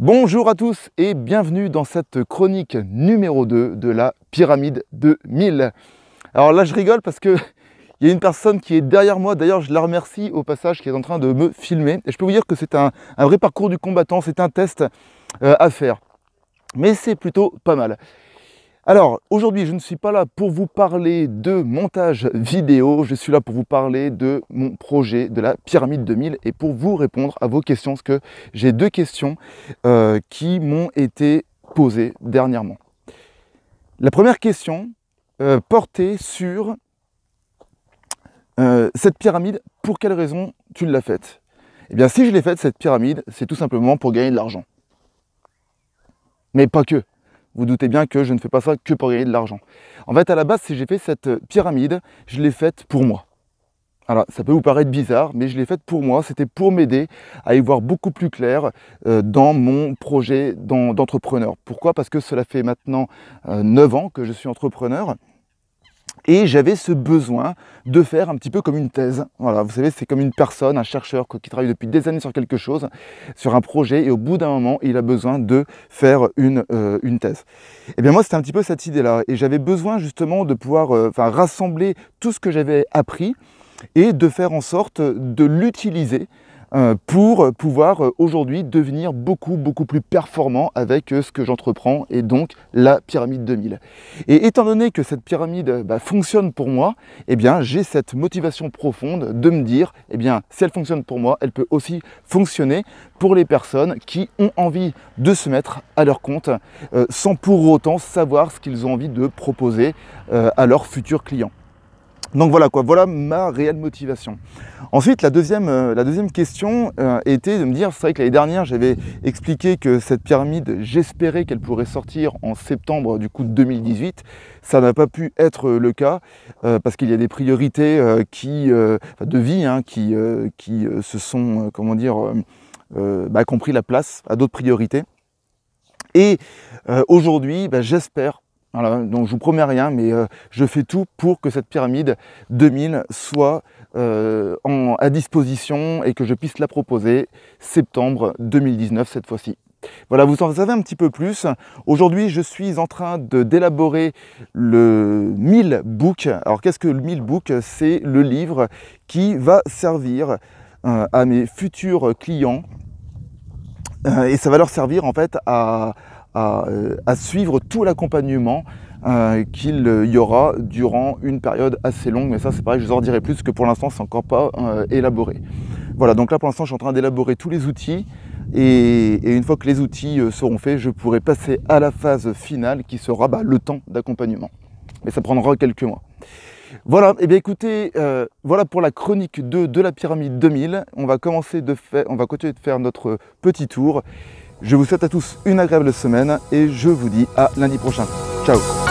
Bonjour à tous et bienvenue dans cette chronique numéro 2 de la pyramide de 1000. Alors là je rigole parce que il y a une personne qui est derrière moi, d'ailleurs je la remercie au passage, qui est en train de me filmer. Et je peux vous dire que c'est un vrai parcours du combattant, c'est un test à faire. Mais c'est plutôt pas mal. Alors aujourd'hui je ne suis pas là pour vous parler de montage vidéo, je suis là pour vous parler de mon projet de la pyramide de 1000 et pour vous répondre à vos questions, parce que j'ai deux questions qui m'ont été posées dernièrement. La première question portait sur cette pyramide, pour quelle raison tu l'as faite? Eh bien si je l'ai faite cette pyramide, c'est tout simplement pour gagner de l'argent. Mais pas que. Vous doutez bien que je ne fais pas ça que pour gagner de l'argent. En fait, à la base, si j'ai fait cette pyramide, je l'ai faite pour moi. Alors, ça peut vous paraître bizarre, mais je l'ai faite pour moi. C'était pour m'aider à y voir beaucoup plus clair dans mon projet d'entrepreneur. Pourquoi? Parce que cela fait maintenant 9 ans que je suis entrepreneur. Et j'avais ce besoin de faire un petit peu comme une thèse. Voilà, vous savez, c'est comme une personne, un chercheur qui travaille depuis des années sur quelque chose, sur un projet, et au bout d'un moment, il a besoin de faire une thèse. Et bien moi, c'était un petit peu cette idée-là. Et j'avais besoin justement de pouvoir rassembler tout ce que j'avais appris et de faire en sorte de l'utiliser pour pouvoir aujourd'hui devenir beaucoup plus performant avec ce que j'entreprends et donc la pyramide de 1000. Et étant donné que cette pyramide fonctionne pour moi, eh bien j'ai cette motivation profonde de me dire, eh bien si elle fonctionne pour moi, elle peut aussi fonctionner pour les personnes qui ont envie de se mettre à leur compte sans pour autant savoir ce qu'ils ont envie de proposer à leurs futurs clients. Donc voilà quoi, voilà ma réelle motivation. Ensuite, la deuxième question était de me dire, c'est vrai que l'année dernière, j'avais expliqué que cette pyramide, j'espérais qu'elle pourrait sortir en septembre du coup de 2018. Ça n'a pas pu être le cas parce qu'il y a des priorités de vie qui se sont, qui ont pris la place à d'autres priorités. Et aujourd'hui, j'espère. Voilà, donc je vous promets rien, mais je fais tout pour que cette pyramide 2000 soit à disposition et que je puisse la proposer septembre 2019 cette fois-ci. Voilà, vous en savez un petit peu plus. Aujourd'hui, je suis en train d'élaborer le 1000 Book. Alors, qu'est-ce que le 1000 Book? C'est le livre qui va servir à mes futurs clients et ça va leur servir en fait à suivre tout l'accompagnement qu'il y aura durant une période assez longue, mais ça c'est pareil, je vous en dirai plus, que pour l'instant c'est encore pas élaboré. Voilà, donc là pour l'instant je suis en train d'élaborer tous les outils et une fois que les outils seront faits, je pourrai passer à la phase finale qui sera le temps d'accompagnement. Mais ça prendra quelques mois. Voilà, et bien écoutez, voilà pour la chronique 2 de la pyramide 2000. On va continuer de faire notre petit tour. Je vous souhaite à tous une agréable semaine et je vous dis à lundi prochain. Ciao!